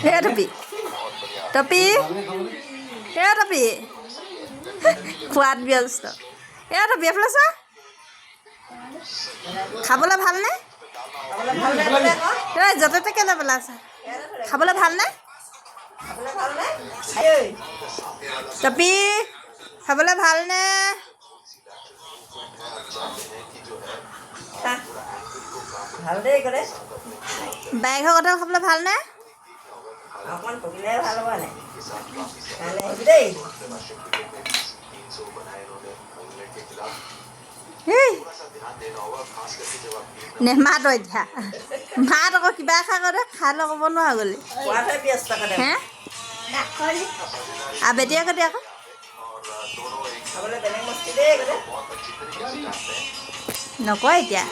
হে টপি টপি হে টপি খোৱাত ব্যস্ত হে টপি এফালে চা খাবলৈ ভালনে য'তে ত'তে কেলৈ পেলাইছা খাবলৈ ভালনে টপি খাবলৈ ভালনে ভাল দেই গ'লে বাইকৰ কঁঠাল খাবলৈ ভালনে অকণমান পকিলে ভাল হ'ব নাই কাইলৈ আহিবি দেই নেমাত এতিয়া মাত আকৌ কিবা খাই দে খাই লৈ ক'ব নোৱাৰা গ'লি খোৱাতহে ব্যস্ত কৰে হে আবেতি আকৌ আকৌ খাবলৈ বেলেগ বস্তু দেই গ'লে নকয় এতিয়া